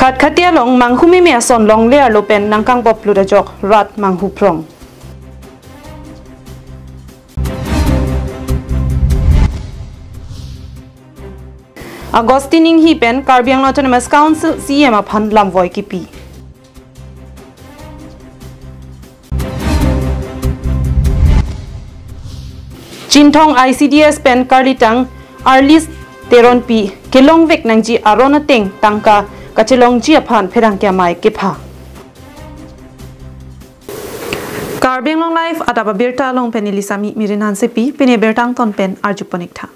Kat khatia long manghumi me ason long le lopen nangkang pop luda jok rat manghu prong. Agostining hi pen Karbi Anglong Autonomous Council CM aphan lamvoi kipi. Chintong ICDS pen Karlitang Arlis Teron pi kelong vek nangji arona teng tangka kachelong ji aphan pherang kya mai kepha. Karbi Anglong life ataba berta long pen ilisami mirinhan sepi pene bertang ton pen arjuponik tha.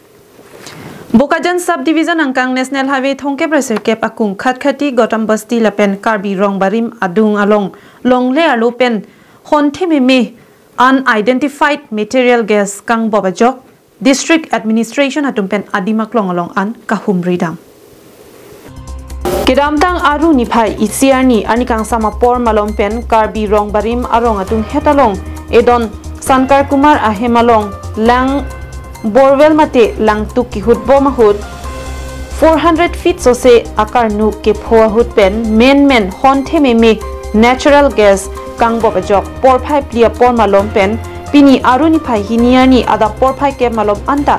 Bokajan subdivision angkang National Highway thongke pressure cap akung khatkhati Gotam Basti lapen Karbi Rongbarim adung along long le alo pen honte me unidentified material gas kang bobajok district administration atumpen adimak long along an kahum ridam kedamtang aru ni phai isiarni anikang sama por malom pen Karbi Rongbarim arong atung hetalong edon Sankar Kumar ahemalong lang Borwell mate lang tu ki hut bo mahut 400 feet so se akar nu ke phoa hut pen men honte me natural gas kang bo bajok por phai plia por malom pen pini aruni phai hiniani ada por phai ke malom anta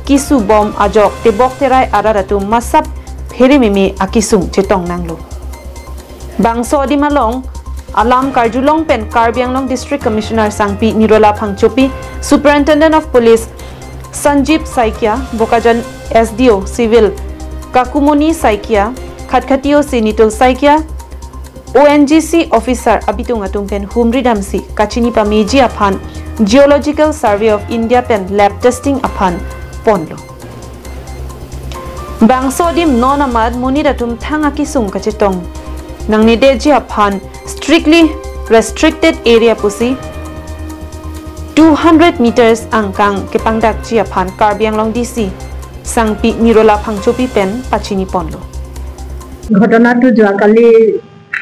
kisu bom ajok te bok terai araratu masap phere me akisung chetong nanglo bangso di malong alam karjulong pen Karbi Anglong district commissioner sangpi nirola phangchopi superintendent of police Sanjeev Saikia, Bokajan SDO Civil, Kakumoni Saikia, Khatkhatio Sinitul Saikia, ONGC Officer Abitung Atungpen Humri Damsi, Kachini Pameji Aphan, Geological Survey of India Pen Lab Testing Aphan, Ponlo. Bangsodim non-amad Munidatum Tangakisung Kachetong, Nangnideji Aphan, strictly restricted area pusi, 200 meters angkang kepangdak ji aphan Karbi Anglong DC sangpi nirola phangchopi pen pachini ponlo ঘটনাটো যোৱাকালি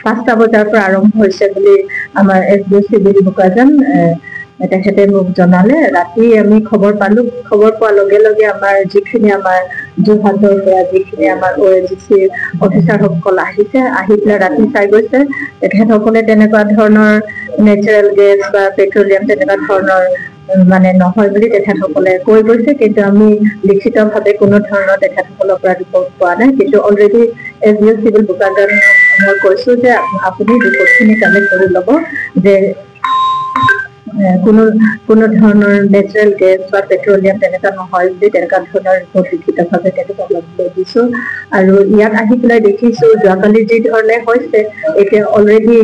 5টা বজাৰ পৰা আৰম্ভ হৈছে বুলি আমাৰ SDO civil বুকাজান তেখেতে মোক জনালে ৰাতি আমি খবৰ পোৱাৰ লগে লগে আমাৰ যিখিনি আমাৰ যোৰহাটৰ পৰা যিখিনি আমাৰ ONGC অফিচাৰসকল আহিছে আহি পেলাই ৰাতি চাই গৈছে তেখেতসকলে তেনেকুৱা ধৰণৰ নেচাৰেল গেছ বা পেট্ৰলিয়াম তেনেকুৱা ধৰণৰ মানে নহয় বুলি তেখেতসকলে কৈ গৈছে কিন্তু আমি লিখিতভাৱে কোনো ধৰণৰ তেখেতসকলৰ পৰা ৰিপৰ্ট পোৱা নাই কিন্তু অলৰেডি এসডিও চিভিল বুকাজান মই কৈছো যে আপুনি ৰিপৰ্টখিনি কালেক্ট কৰি ল'ব যে কোনো ধৰণৰ নেচাৰেল গেছ বা পেট্ৰলিয়াম তেনেকুৱা নহয় বুলি তেনেকুৱা ধৰণৰ ৰিপৰ্ট লিখিতভাৱে তেখেতসকলক দিছো আৰু ইয়াত আহি পেলাই দেখিছো যোৱাকালি যি ধৰণে হৈছে এতিয়া অলৰেডি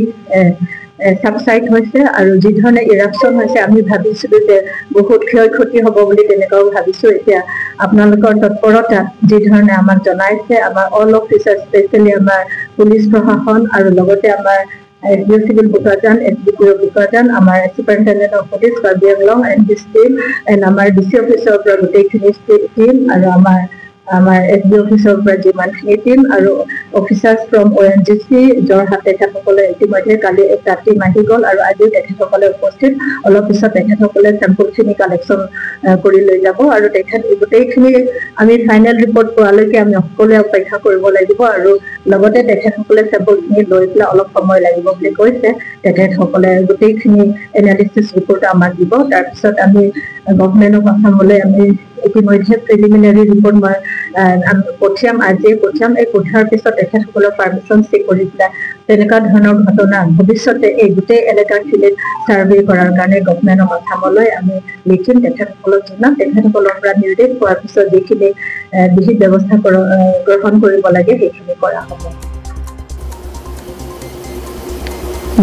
সাবসাইড হৈছে আৰু যি ধৰণে ইৰাপশ্যন হৈছে আমি ভাবিছিলো যে বহুত ক্ষয়ক্ষতি হ'ব বুলি তেনেকুৱাও ভাবিছো এতিয়া আপোনালোকৰ তৎপৰতা যি ধৰণে আমাক জনাইছে আমাৰ অল অফিচাৰ স্পেচিয়েলি আমাৰ পুলিচ প্ৰশাসন আৰু লগতে আমাৰ SDO civil Bokajan SDO Bokajan আমাৰ superintendent of police Karbi Anglong and his team and আমাৰ ডিসি অফিচৰ পৰা গোটেইখিনি টিম আৰু আমাৰ এসডিও অফিচৰ পৰা যিমানখিনি টিম আৰু অফিচাৰ্ছ ফ্ৰম ONGC যোৰহাট তেখেতসকলে ইতিমধ্যে কালি এক ৰাতি আহি গ'ল আৰু আজি তেখেতসকলে উপস্থিত অলপ পিছত তেখেতসকলে চেম্পলখিনি কালেকশ্যন কৰি লৈ যাব আৰু গোটেইখিনি আমি ফাইনেল ৰিপৰ্ট পোৱালৈকে আমি সকলোৱে অপেক্ষা কৰিব লাগিব আৰু লগতে তেখেতসকলে চেম্পলখিনি লৈ পেলাই অলপ সময় লাগিব বুলি কৈছে তেখেতসকলে গোটেইখিনি এনালিচিছ ৰিপৰ্ট আমাক দিব তাৰপিছত আমি গভৰ্ণমেণ্ট অফ আসামলৈ আমি ইতিমধ্যে প্ৰিলিমিনাৰী ৰিপৰ্ট আমি পঠিয়াম এই পঠিয়াৰ পিছত তেখেতসকলৰ পাৰ্মিশ্যন চেক কৰি পেলাই তেনেকুৱা ধৰণৰ ঘটনা ভৱিষ্যতে এই গোটেই এলেকাখিনিত ছাৰ্ভে কৰাৰ কাৰণে গভৰ্ণমেণ্ট অফ আসামলৈ আমি লিখিম তেখেতসকলক জনাম তেখেতসকলৰ পৰা নিৰ্দেশ পোৱাৰ পিছত যিখিনি বিহিত ব্যৱস্থা গ্ৰহণ কৰিব লাগে সেইখিনি কৰা হ'ব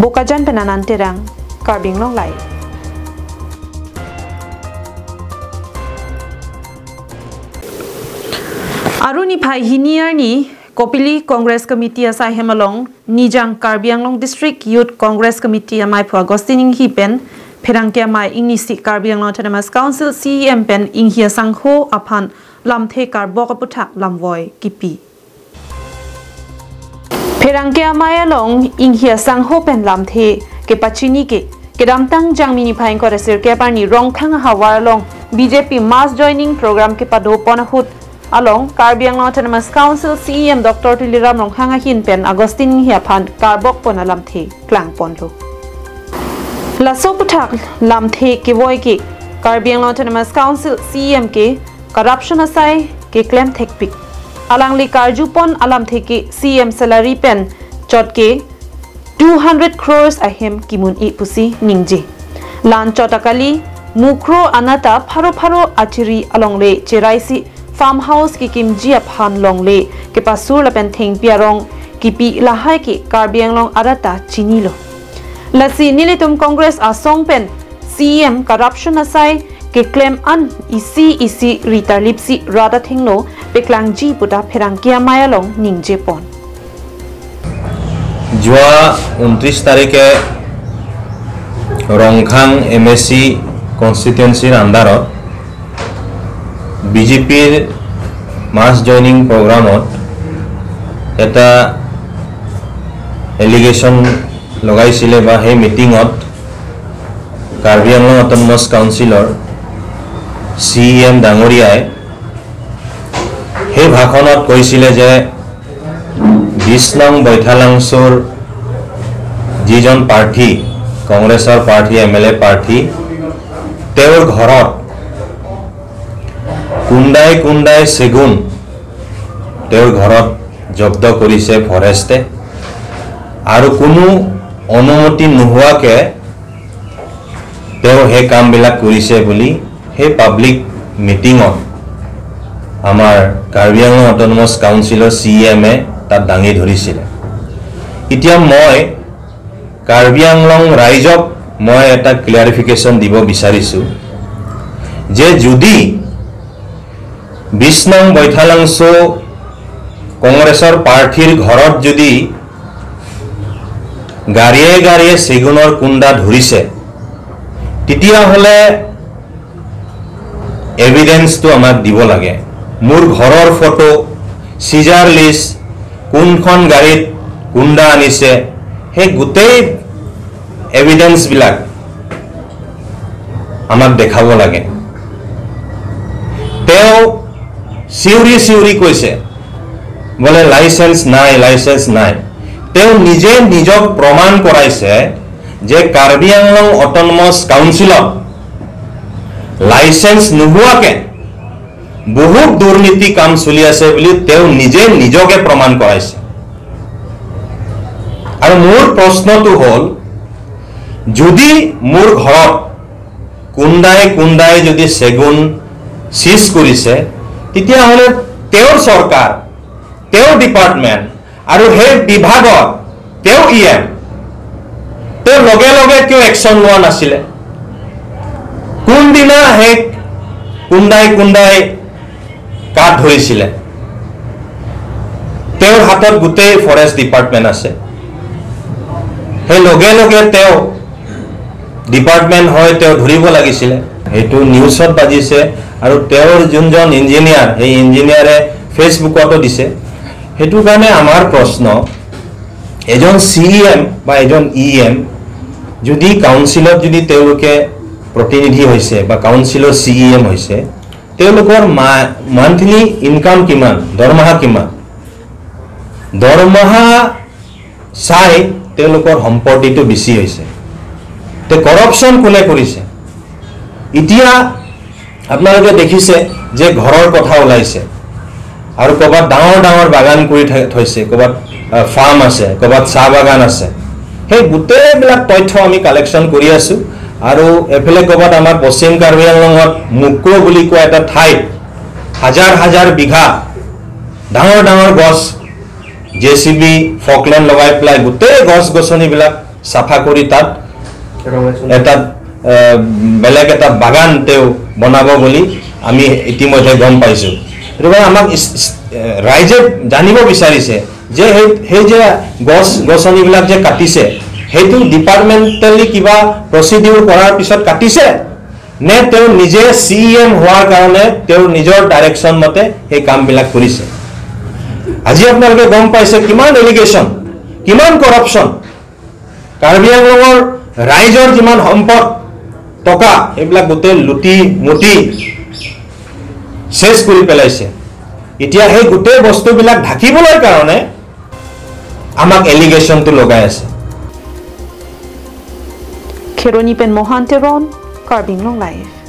Bokajan penananterang Karbi Anglong live Aruni phai hiniarni Kopili Congress Committee asai hemalong Nijang Karbi Anglong District Youth Congress Committee amai phu Agostining hi pen pherangke amai ingnisi Karbi Anglong Autonomous Council CEM pen inghia sangho aphan lamthe karbo kaputhak lamvoi kipi pherangke amai along inghia sangho pen lamthe ke pachini ke kedamtang jangmini phain koresir ke parni rongkhang hawar along BJP mass joining program ke pado ponahut along Karbi Anglong Autonomous Council CEM Dr. Tuliram Ronghanga hin pen Agustin hiaphan karbok pon alam the klang pon lo la so puthak lam the ke voi ke Karbi Anglong Autonomous Council CEM ke corruption asai ke claim thek pik alangli karju pon alam the ke CEM salary pen chot ke 200 crores ahem kimun I pusi ningji lan chotakali mukro anata pharo achiri alongle cheraisi farmhouse ki kimji aphan longle ke pasur lapen theng piarong ki pi lahai ki Karbi Anglong arata chinilo lasi nilitum congress asong pen CM corruption asai ke claim an isi rita lipsi rada thinglo peklang ji puta pherangkia mayalong ningje pon jua 29 tarike rongkhang MSC constituency andarot BJP mass joining programot eta allegation লগাইছিলে বা হে মিটিংত Karbi Anglong Autonomous Councilor CEM ডাঙৰীয়াই হে ভাষণত কৈছিলে যে 20 নং বৈঠালাংছৰ যিজন প্ৰাৰ্থী কংগ্ৰেছৰ প্ৰাৰ্থী MLA প্ৰাৰ্থী তেওঁৰ ঘৰত কুণ্ডাই সেগুন তেওঁৰ ঘৰত জব্দ কৰিছে ফৰেষ্টে আৰু কোনো অনুমতি নোহোৱাকে তেওঁ হে কামবিলাক কৰিছে বুলি হে পাব্লিক মিটিংত আমাৰ Karbi Anglong Autonomous Councilor CEM তাত দাঙি ধৰিছিল এতিয়া মই Karbi Anglong ৰাইজক মই এটা ক্লিয়াৰিফিকেশন দিব বিচাৰিছো যে যদি 20 নং বৈঠালাংছ কংগ্ৰেছৰ প্ৰাৰ্থীৰ ঘৰত যদি গাড়িয়ে সেগুনৰ কুণ্ডা ধৰিছে তেতিয়া হলে এভিডেন্স তো আমাক দিব লাগে মোৰ ঘৰৰ ফটো সিজাৰ লিষ্ট কোনখন গাড়ীত কুণ্ডা আনিছে হে গুটেই এভিডেন্স বিলাক আমাক দেখাব লাগে তেও সিউৰি কৈছে বলে লাইসেন্স নাই তেও নিজে নিজক প্ৰমাণ কৰাইছে যে Karbi Anglong Autonomous Council licence নোহোৱাকে বহুত দুৰ্নীতি কাম চলি আছে বুলি তেও নিজে নিজকে প্ৰমাণ কৰাইছে আৰু মোৰ প্ৰশ্নটো হল যদি মোৰ ঘৰত কুণ্ডাই যদি সেগুন সিজ কৰিছে তেতিয়া হলে তেওঁৰ সৰকাৰ তেওঁৰ ডিপাৰ্টমেন্ট আৰু হে বিভাগৰ তেওঁ EM তেওঁ লগে কিয় একশন লোৱা নাছিলে কোন দিনা হে কুণ্ডাই কাট ধৰিছিলে তেওঁৰ হাতত গুটেই ফৰেষ্ট ডিপাৰ্টমেন্ট আছে হে লগে তেওঁ ডিপাৰ্টমেন্ট হয় তেওঁ ধৰিব লাগিছিলে হেতু নিউজত বাজিছে আৰু তেওঁৰ যোনজন ইঞ্জিনিয়াৰ এই ইঞ্জিনিয়াৰে ফেসবুকতো দিছে হেতু কাৰণে আমাৰ প্ৰশ্ন এজন CEM বা এজন EM যদি কাউন্সিলত যদি তেওঁলোকে প্ৰতিনিধি হৈছে বা কাউন্সিলৰ CEM হৈছে তেওঁলোকৰ মান্থলি ইনকাম কিমান দৰমহা চাই তেওঁলোকৰ সম্পত্তিটো বেছি হৈছে তে কৰাপশন কোনে কৰিছে এতিয়া আপোনালোকে দেখিছে যে ঘৰৰ কথা ওলাইছে আৰু কবাত ডাঙৰ বাগান কৰি থৈছে কবাত ফাৰ্ম আছে কবাত চাহ বাগান আছে সেই গুটেইবিলাক তথ্য আমি কালেকশন কৰি আছো আৰু এফালে কবাত আমাৰ পশ্চিম Karbi Anglongত মুক্ৰ বুলি কোৱা এটা ঠাই হাজাৰ বিঘা ডাঙৰ গছ JCB ফকলেণ্ড লগাই প্লাই গুটেই গছ গছনিবিলাক সাফা কৰি তাত এটা বেলেগ এটা বাগান তেও বনাব বুলি আমি ইতিমধ্যে গম পাইছো এটো আমাক ৰাইজে জানিব বিচাৰিছে যে হে যে গছনিবিলাক যে কাটিছে হেতু ডিপাৰ্টমেন্টালি কিবা প্ৰসিডিউৰ কৰাৰ পিছত কাটিছে নে তেও নিজে CEM হোৱাৰ কাৰণে তেও নিজৰ ডাইৰেকশন মতে এই কামবিলাক কৰিছে আজি আপোনালোকে গম পাইছে কিমান এলিগেশন কিমান কৰাপশন Karbi Anglongৰ ৰাইজৰ যিমান সম্পদ টকা এইবিলাক গুটেই লুটি মুটি শেষ কৰি পেলাইছে এতিয়া সেই গোটেই বস্তুবিলাক ঢাকিবলৈ কাৰণে আমাক এলিগেশনটো লগাই আছে Kheroni pen Mohanteron, Karbi Anglong Live.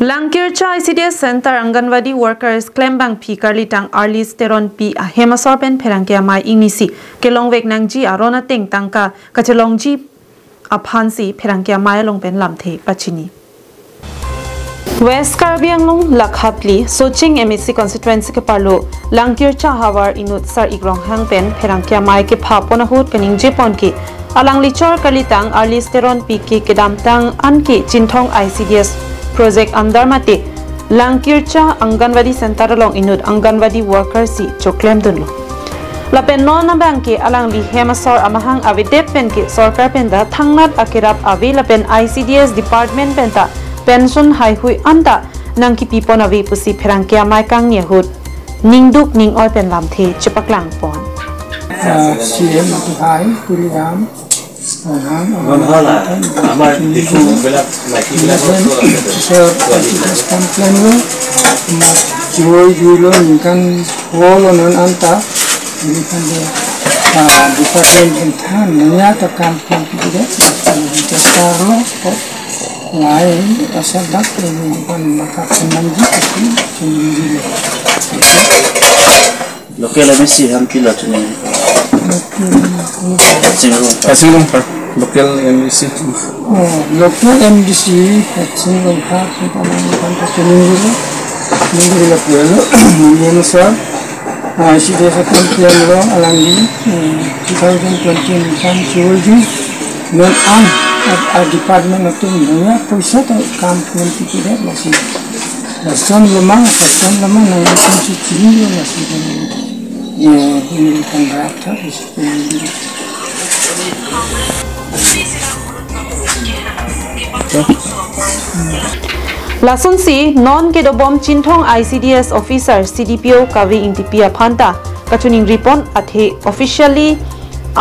Langkircha ICDS Center Anganwadi Workers Claim Bank P Karlitang Arlis Teron P Hemasor pen Perangkia Mai Inisi Kelongwek Nangji Arona Ting Tangka Kachelongji Aphansi Perangkia Mai Long Pen Lamthe Pachini. West Karbi Anglong Lakhapli Soching MSC constituency ke parlo Langkircha Hawar Inut Sar Igrong Hang Pen Perangkia Mai ke Phaponahut Pening Jepon ke Alang Lichor Kalitang Arlis Teron P ke Kedamtang Anke Chinthong ICDS Project Andarmate Langkircha Anganwadi Center along Inut Anganwadi Workers si Choklem Dunlo Lapen non banke alang li Hemasor Amahang Avidep pen ke Sorkar penda Thangnat Akirap Avi Lapen ICDS Department penta Pension Hai Hui Anta Nangki Pipon Avi Pusi Perangkia Mai Kang Nyahut Ningduk Ning Oi Pen Lamthe Chepaklang Pon CM Hai Kuliram আমার দেখুন বেলা jual ikan wall non anta ikan dia department entah nanya tekan tidak taruh lain asal dak ini bukan maka penanji itu sendiri lokal MSC hampir lah tu ni Single Park local MDC. Oh, local MDC Single Park kita melakukan minggu la puelo minggu sa si desa kampian lo alangi 2020 kan siulji non an department itu punya puisa tu kampian tidak masih son lama nanti kunci ciri masih ini kan rata Lasun si non ke dobom Chinthong ICDS officer CDPO Kavi Intipia Phanta kachuning ripon athe officially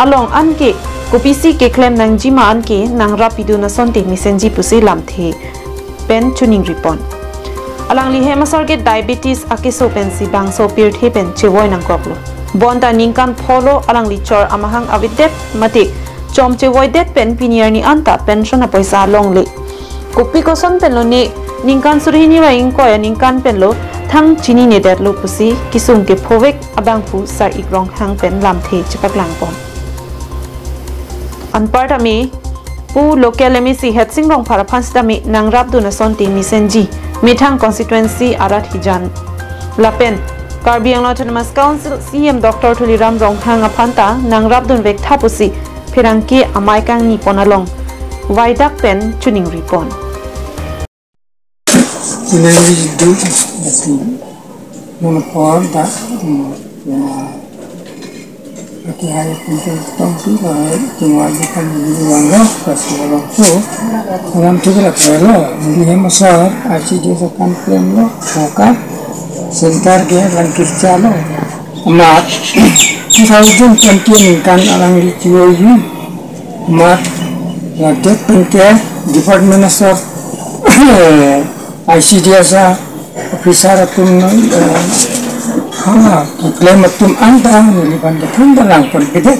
along anke kopisi ke claim nangjima anke nangra piduna sonte misenji pusi lamthe pen chuning ripon alang li Hemasor ke diabetes akeso pensi bangso pirthe pen chewoi nangkoklo bonta ningkan pholo alang li chor amahang avidep mate chom chewoi det pen pinier ni anta pension apoisa long le kopi koson penlo ni ningkan surhini wa ingko ya ningkan penlo thang chini ne det lo pusi kisung ke phowek abang pu sar igrong hang pen lamthe chipaklang pon anparta me pu local MSC hetsing rong phara phansta me nangrap du na sonti misenji mithang constituency arat hijan lapen Karbi Anglong Autonomous Council CM Dr. Thuliram Ronghang aphanta nangrap dun vek thapusi phirangki amai kang ni ponalong waidak pen chuning ripon Ini itu masih monopol tak aku hari penting tongsi lah cuma bukan di luar pasti orang tu dalam tu lah kalau di Hemasor ICDS akan plan lo bukan center dia Langkircha lo amat 2020 kan orang dijual ni amat ladet penke department of ICDS officer atum claim atum anta nilipan datang dalang pun gede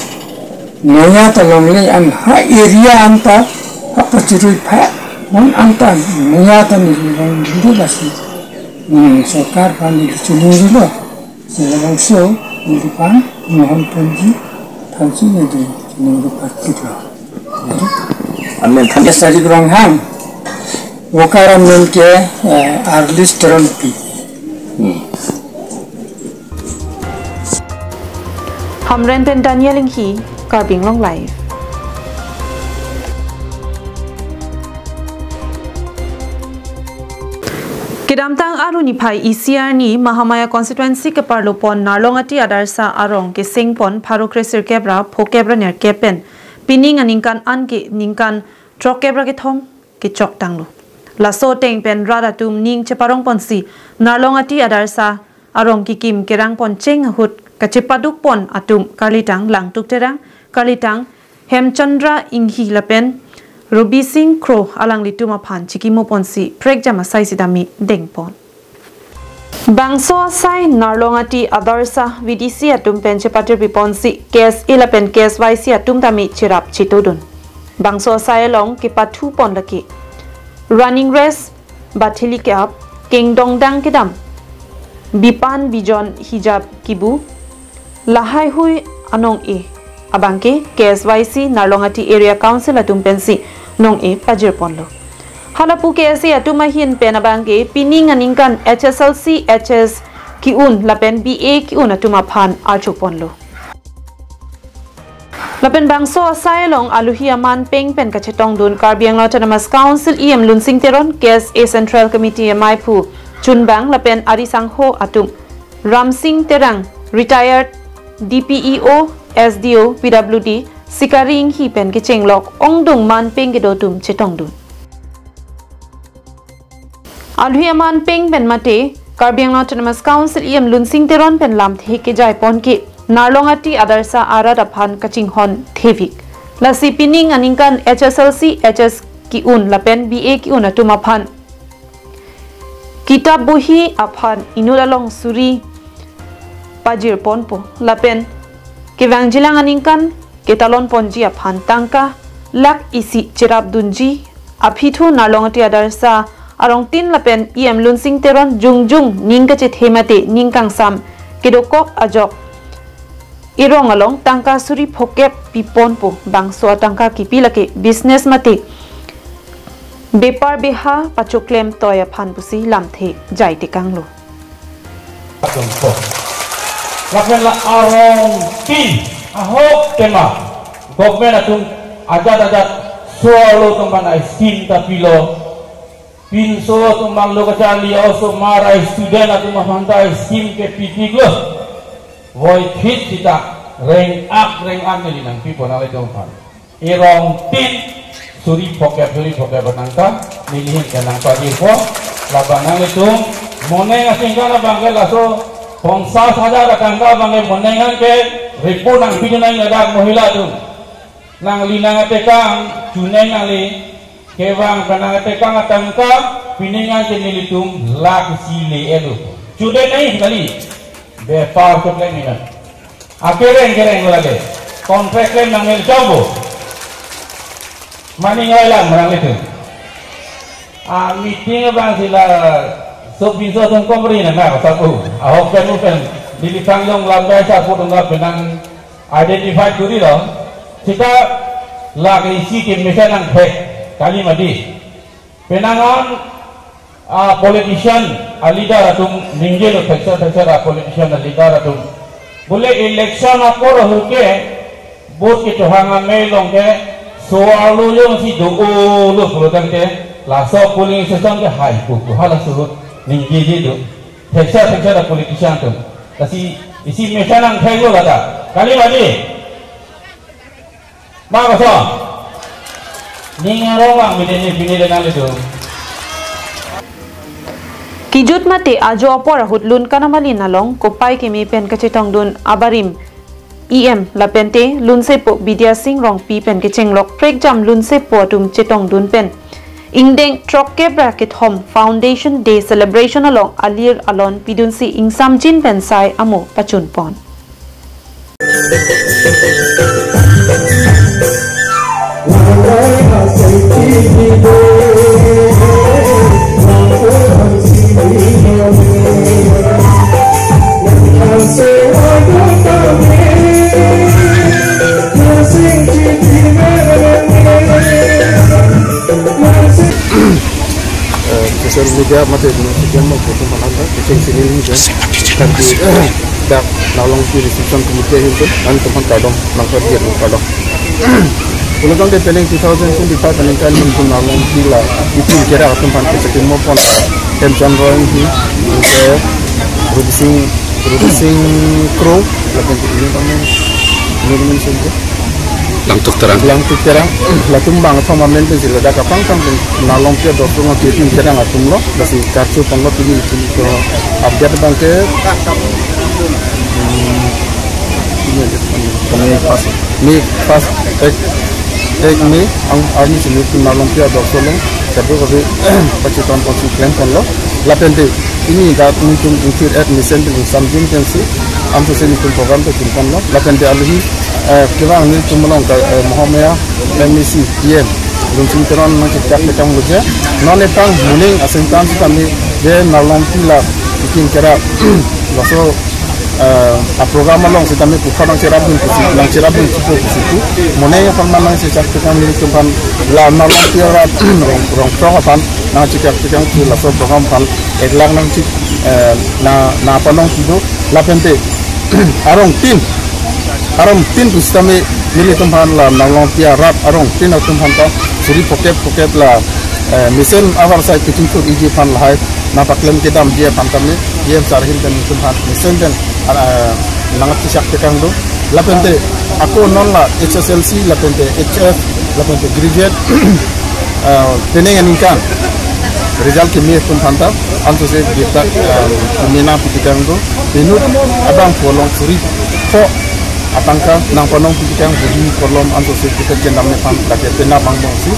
naya tolong le an ha area anta apa ciri pak non anta naya tan nilipan gede basi सरकार पानी चुनेगी लो सेवलों से नलिपान mohon punji tansi nedi nunggu pati lo amen tanya sari kurang hang wakaran menke arlis teronpi Hamren pen Daniel Linghi Karbi Anglong Live Kedamtang aruni pai ECR ni Mahamaya constituency ke parlopon narlongati adarsa arong ke singpon paro kresir kebra pho kebra ner kepen pining aningkan an ke ningkan trok kebra ke thom ke chok tanglo laso teng pen rada tum ning cheparong ponsi narlongati adarsa arong ki kim kerang pon cheng hut kachepaduk pon atum kalitang langtuk terang kalitang hemchandra inghi lapen Ruby Singh Crow alang lituma phan chikimo ponsi prek jama sai sidami dengpon Bangso sai narlongati adarsa VDC atum penche patir piponsi case 11 case YC atum tami chirap chitodun Bangso sai long ki pathu pondaki running race bathili ke up kingdong dang kedam bipan bijon hijab kibu lahai hui anong e abangke case YC narlongati area council atum pensi nong e pajir ponlo halapu ke ase atuma hin penabangke pining aningkan HSLC HS ki un lapen BA ki un atuma phan archu ponlo lapen bangso asailong aluhi aman peng pen ka chetong dun Karbi Anglong Autonomous Council EM lunsing teron case A Central Committee Maipu chunbang lapen arisang ho atum Ramsing Terang retired DPEO SDO PWD Sikaring hi pen ke chenglok ongdung man peng ke dotum chetong dun Alhui aman peng pen mate Karbi Anglong Autonomous Council EM lunsing teron pen lam the ke jai pon ke narlongati adarsa ara raphan kaching hon thevik lasi pining aningkan HSLC HS ki un lapen BA ki un atuma phan kitab buhi aphan inulalong suri pajir ponpo lapen kewang jilang aningkan ketalon ponji aphan tangka lak isi chirap dunji apithu narlongati adarsa arong tin lapen EM lunsing teron jungjung ningka che themate ningkang sam kedokok ajok irong along tangka suri phokep pipon po bangso tangka kipilake business mate bepar beha pachoklem toya phan pusi lamthe jaite kanglo lapen la arong tin ahok tema government atung ajat sualo tumban skin tapilo pinso tumbang lo kacali also mara student atung mahanta skin ke pitiglo voi hit kita reng up ni nang people na le jongpan irong tin suri pokep benangka nilihin kanang pagi po labanang itu moneng asing kana bangkel aso pongsa saja datangka bangkel monengan ke ribu nang pinunang ladak mohila tu nang linang tekang juneng ali kewang kanang tekang atangka piningan jenilitum lak sile elu jude nahi kali bepar ko claim ina akereng lagi kontrak claim nang el jabo mani ngailang marang itu meeting bang sila so pinso tong komri na satu ahok kan dilipang yung lambai sa putong penang identify duri lo kita lagi isi ke misalnya pek kali madi penangan politician alida atum ninggil teksa politician alida atum boleh election apa rohuke bos ke tohangan melong ke soalu yung si doo lo pulutan ke laso polling session ke hai buku halas surut ninggil itu teksa politician tu kasi isi misalnya pek lo kata kali madi mak so ningarong bini dengan itu kijut mate ajo apora hutlun kanamali nalong kopai kemi pen kachetong dun abarim EM lapente lunsepo Bidya Singh rong pi pen kechenglok prek jam lunsepo tum chetong dun pen ingdeng trokke bracket home foundation day celebration along alir alon pidunsi ingsam jin pen sai amo pachun pon Social media mati dengan mau foto mana kita sini ni kan tapi dah nolong di reception committee itu dan tempat kadang langkah dia kadang kalau kan dia pening 2025 peningkatan untuk nolong bila itu kira tempat kita mau pon tem genre ini untuk producing crew lakukan ini kami ini saja langtuk terang latumbang sama mente sila dah kapang sang nalong ke doktor ngah kirim terang atum lo basi kartu panglo ini itu update bangke ini pas me ang army sini pun nalong pia doksolong tapi kami pacitan konsi klaim kon lo lapente ini dat mungkin include admission in some agency am to sini pun program to kon lo lapente alhi kira ni tumlong ka mohamaya MSc PM dum sinteron ma cek tak loja non etang muning asentan kami de nalong pila bikin kira laso a programa long kita me pukhang cerabun kusi lang cerabun cukup kusiku monai yang pernah nang sejak kita milik tempat la nalong tiara rong program nang cekak tu la so program pan eglang nang cik na panong tido la pente arong tin tu kita me milik tempat la nalong tiara arong tin atau tempat ta suri poket la misen awal saya kucing tu iji pan lahai na paklem kita dia pan kami dia sarhin dan tempat misen dan nangat siyak tekang do lapente aku non la HSLC lapente HF lapente graduate tening aninkan result kimi pun hanta anto se kita mina pitikang do binu abang polong suri ko atangka nang panong pitikang budi kolom anto se kita jendam ne pam tak tena bang si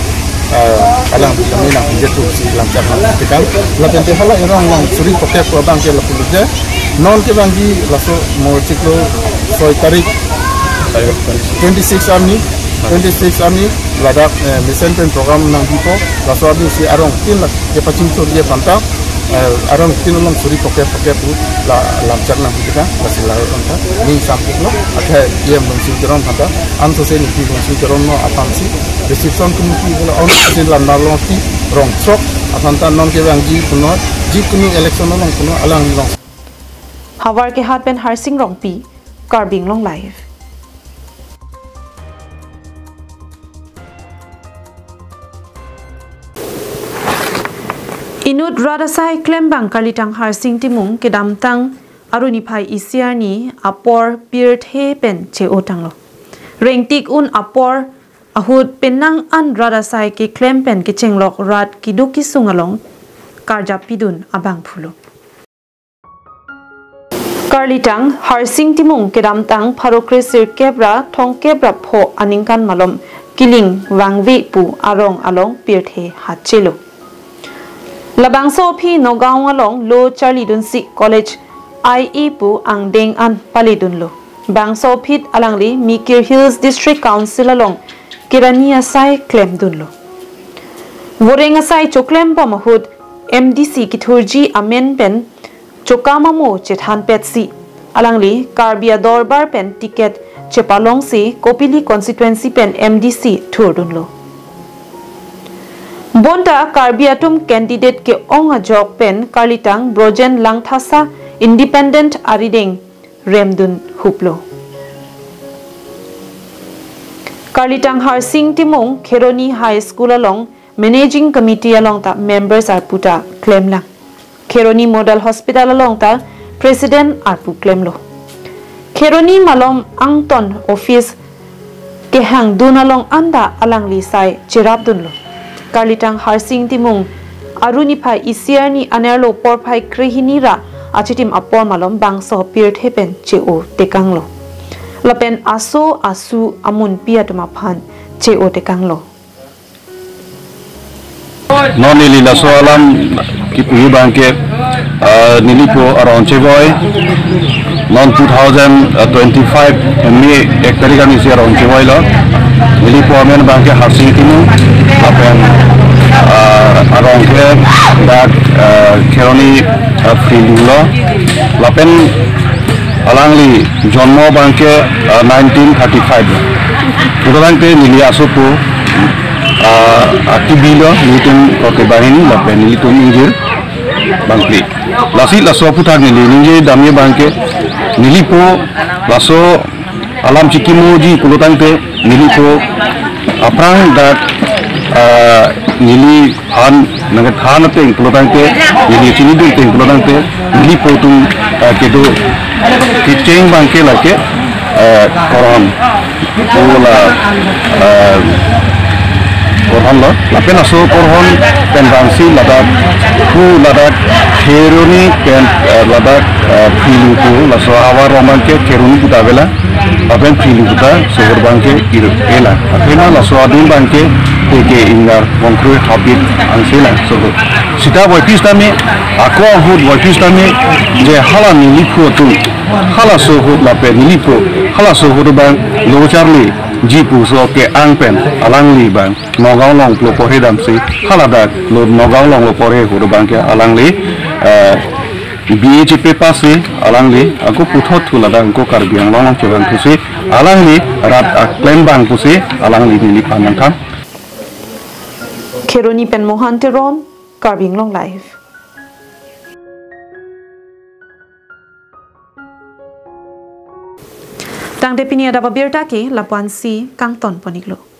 alang kami nak jatuh si lancar pitikang lapente hala orang lang suri poket ko abang ke lapuluje non ke bangi laso mo ciklo soy tarik 26 army ladak mission pen program nang dipo laso abi si arong tin la ke pacing to dia panta arong tin long suri poket tu la lamcar nang kita lasil la panta ni sampuk lo akha dia mungkin teron panta anto se ni ti mungkin teron no apansi reception committee bola on sin la nalong ti rong trok apanta non ke bangi kuno ji kunu election long kuno alang long Hawar ke hat ben harsing rongpi Karbi Anglong live. Inut radasai klembang kalitang harsing timung kedam tang aruni pai isiar ni apor birthe pen che otang lo. Rengtik un apor ahud penang an radasai ke klem pen ke chenglok rat kiduki sungalong karjap pidun abang phulo. Karlitang harsing timung kedam tang parokresir kebra thong kebra pho aningkan malom kiling wangwi pu arong along pirthe hachelo labangso phi nogaung along lo charlie dunsi college IE pu angdeng an palidun lo bangso phit alangli Mikir Hills District Council along kirania sai claim dun lo worenga sai choklem pa mahud MDC kithurji amen pen Chokama mo chethan petsi alangli Karbi Adorbar pen ticket chepalong si Kopili constituency pen MDC thurdunlo bonta Karbi atum candidate ke onga jok pen Karlitang Brojen Langthasa independent arideng remdun huplo Karlitang harsing timung Kheroni High School along managing committee along ta members are puta claim lang Kheroni Model Hospital along ta President Arpu claim lo. Kheroni malom angton office ke hang dun along anda alang lisai chirap dun lo. Karlitang harsing timung aruni phai isiarni anerlo por phai krehini ra achitim apor malom bangso pirt hepen che o tekang lo. Lapen aso asu amun piatuma phan che o tekang lo. Non nili la soalam kipuhi bangke nilipo around chegoy non 2025 May 1 tarikh ni around chegoy lo nilipo amen bangke harsing timu apen around ke dak Kheroni field lo lapen alangli jonmo bangke 1935 kudalang pe nili asupu akibilo nitun oke bahini lapen nitun injir bangkli lasi laso putar nili ninje damye bangke nilipo laso alam cikimoji kulutangte nilipo aprang dat nili han nagat han te kulutangte nili cinidu te kulutangte nilipo tum kedo kitcheng bangke lake koron pula korhon lo lapen aso korhon penransi ladak pu ladak Kheroni pen ladak filu pu laso awar roman ke Kheroni putabela aben pili kita sohor bangke iruk ela akhena laso adun bangke teke ingar bongkroi habit angsela sohor sita boypis tami ako hud boypis tami je hala nilipo tu hala sohor lape nilipo hala sohor bang locharli jipu so ke angpen alangli bang nogaulong lopo hedam si hala dak lo nogaulong lopo he hur bangke alangli BHP pasi alangli aku puthot thula dang ko Karbi Anglong chebang pusi alangli rat aklem bang pusi alangli nili panangkam Kheroni pen Mohan Teron Karbi Anglong live Tang depini ada babir taki lapuan si kang ton poniklo